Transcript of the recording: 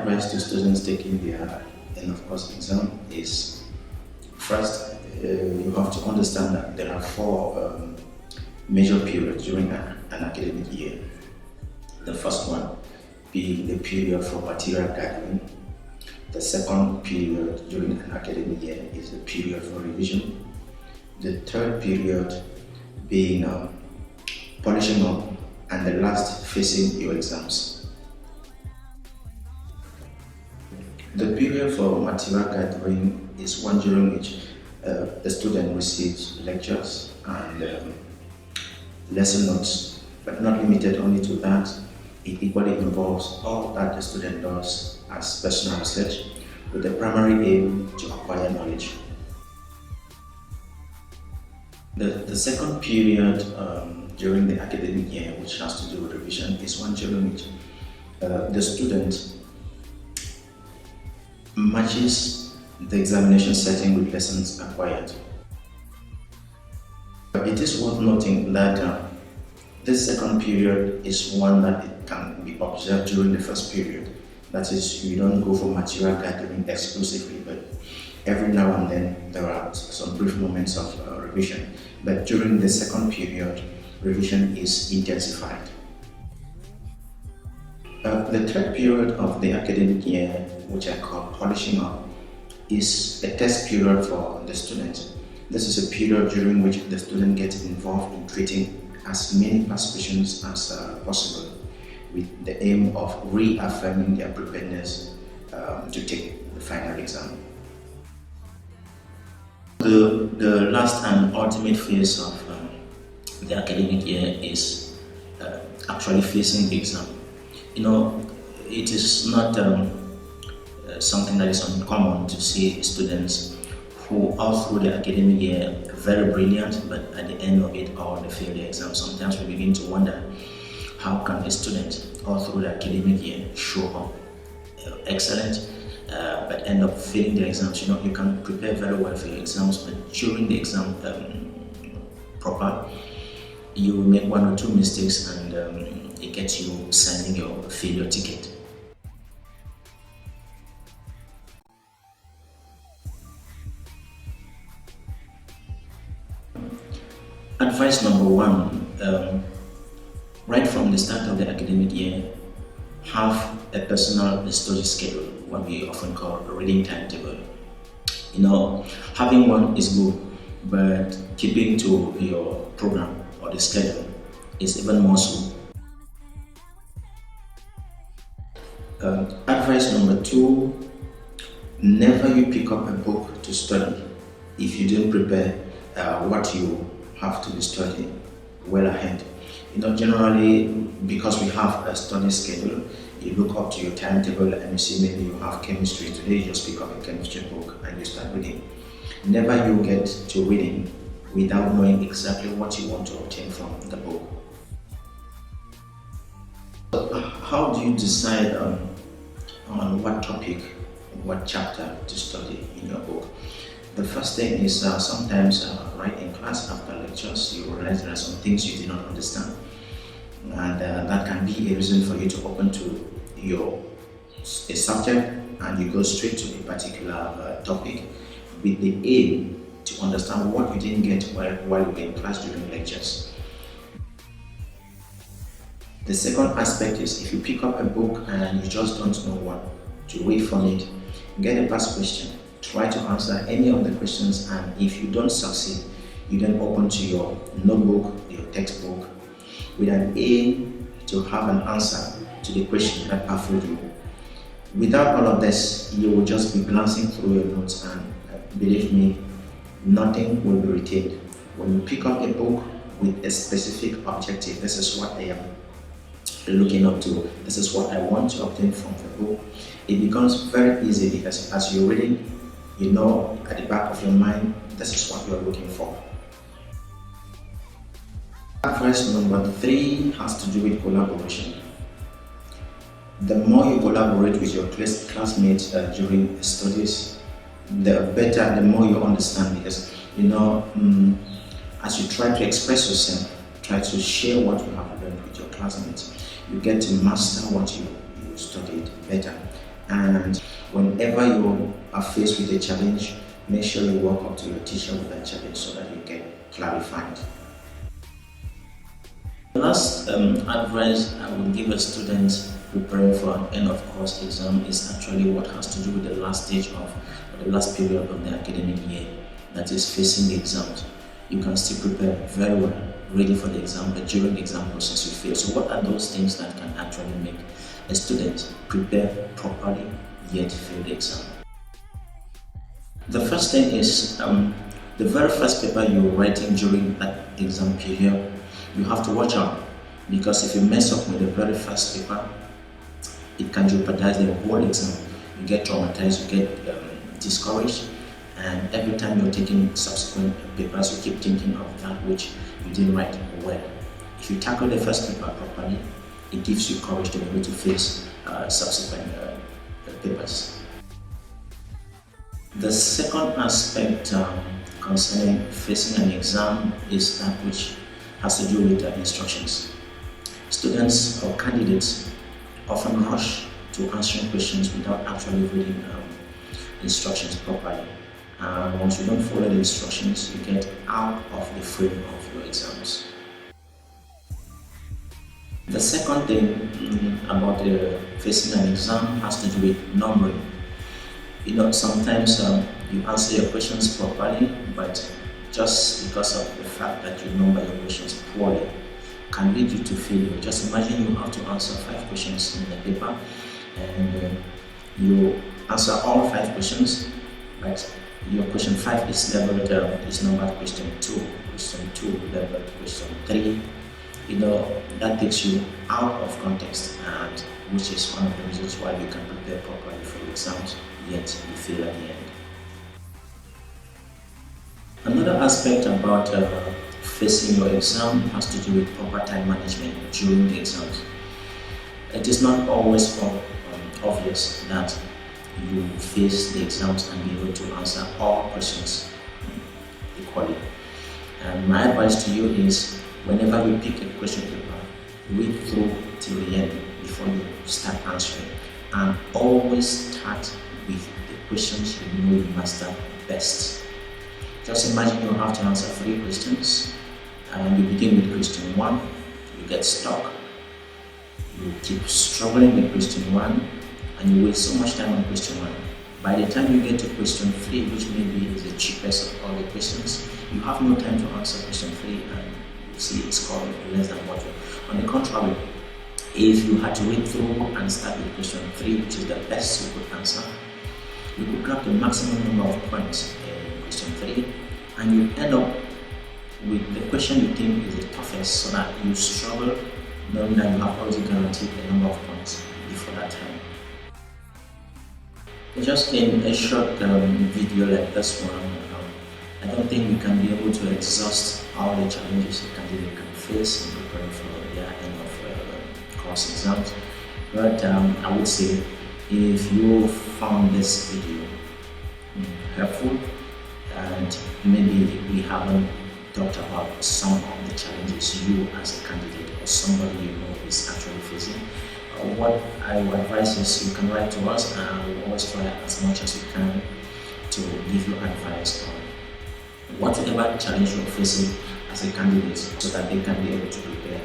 advise to students taking their end of course exam is first, you have to understand that there are four major periods during an academic year. The first one being the period for material gathering. The second period during an academic year is the period for revision. The third period being polishing up, and the last facing your exams. The period for material gathering is one during which the student receives lectures and lesson notes, but not limited only to that. It equally involves all that the student does as personal research with the primary aim to acquire knowledge. The second period during the academic year, which has to do with revision, is one during which the student matches the examination setting with lessons acquired. It is worth noting that this second period is one that it can be observed during the first period. That is, you don't go for material gathering exclusively, but every now and then there are some brief moments of revision. But during the second period, revision is intensified. The third period of the academic year, which I call polishing up, is a test period for the student. This is a period during which the student gets involved in treating as many past questions as possible, with the aim of reaffirming their preparedness to take the final exam. The last and ultimate phase of the academic year is actually facing the exam. You know, it is not something that is uncommon to see students who all through the academic year are very brilliant, but at the end of it all they fail the exam. Sometimes we begin to wonder, how can a student all through the academic year show up excellent but end up failing the exams? You know, you can prepare very well for your exams, but during the exam proper, you make one or two mistakes and it gets you signing your failure ticket. Advice number one, right from the start of the academic year, have a personal study schedule, what we often call a reading timetable. You know, having one is good, but keeping to your program or the schedule is even more so. Advice number two, never you pick up a book to study if you didn't prepare what you have to be studying well ahead. You know, generally, because we have a study schedule, you look up to your timetable and you see maybe you have chemistry today, you just pick up a chemistry book and you start reading. Never you get to reading without knowing exactly what you want to obtain from the book. How do you decide on what topic, what chapter to study in your book? The first thing is sometimes right in class after lectures, you realize there are some things you did not understand, and that can be a reason for you to open to a subject and you go straight to a particular topic with the aim to understand what you didn't get while you were in class during lectures. The second aspect is, if you pick up a book and you just don't know what to read from it, get a past question. Try to answer any of the questions, and if you don't succeed, you then open to your notebook, your textbook, with an aim to have an answer to the question that baffled you. Without all of this, you will just be glancing through your notes, and believe me, nothing will be retained. When you pick up a book with a specific objective, this is what I am looking up to, this is what I want to obtain from the book, it becomes very easy, because as you're reading, you know at the back of your mind, this is what you're looking for. Advice number three has to do with collaboration. The more you collaborate with your classmates during studies, the better, the more you understand, because you know, as you try to express yourself, try to share what you have learned with your classmates, you get to master what you studied better. And whenever you are faced with a challenge, make sure you walk up to your teacher with that challenge so that you get clarified. The last advice I would give a student preparing for an end of course exam is actually what has to do with the last stage of, or the last period of the academic year, that is facing the exams. You can still prepare very well, ready for the exam, but during the exam process you fail. So what are those things that can actually make a student prepare properly yet fail the exam? The first thing is the very first paper you're writing during that exam period, you have to watch out, because if you mess up with the very first paper, it can jeopardize the whole exam. You get traumatized, you get discouraged, and every time you're taking subsequent papers, you keep thinking of that which you didn't write well. If you tackle the first paper properly, it gives you courage to be able to face subsequent papers. The second aspect concerning facing an exam is that which has to do with instructions. Students or candidates often rush to answering questions without actually reading instructions properly. Once you don't follow the instructions, you get out of the frame of your exams. The second thing about facing an exam has to do with numbering. Sometimes you answer your questions properly, but just because of the fact that you number your questions poorly can lead you to failure. Just imagine you have to answer 5 questions in the paper, and you answer all 5 questions, but your question 5 is labeled, is numbered question 2 labeled question 3. That takes you out of context, and which is one of the reasons why you can prepare properly for your exams, yet you fail at the end. Another aspect about facing your exam has to do with proper time management during the exams. It is not always obvious that you face the exams and be able to answer all questions equally. And my advice to you is, whenever you pick a question paper, read through till the end before you start answering, and always start with the questions you know you master best. Just imagine you have to answer 3 questions, and you begin with question 1, you get stuck, you keep struggling with question 1, and you waste so much time on question 1. By the time you get to question 3, which maybe is the cheapest of all the questions, you have no time to answer question 3, and you see it's scored less than what. On the contrary, if you had to read through and start with question 3, which is the best you could answer, you could grab the maximum number of points in question 3, and you end up with the question you think is the toughest, so that you struggle knowing that you have already guaranteed a number of points before that time. Just in a short video like this one, I don't think we can be able to exhaust all the challenges a candidate can face in preparing for their end of course exams. But I would say, if you found this video helpful, and maybe we haven't talked about some of the challenges you as a candidate or somebody you know is actually facing, what I would advise is you can write to us, and we'll always try as much as we can to give you advice on whatever challenge you're facing as a candidate, so that they can be able to prepare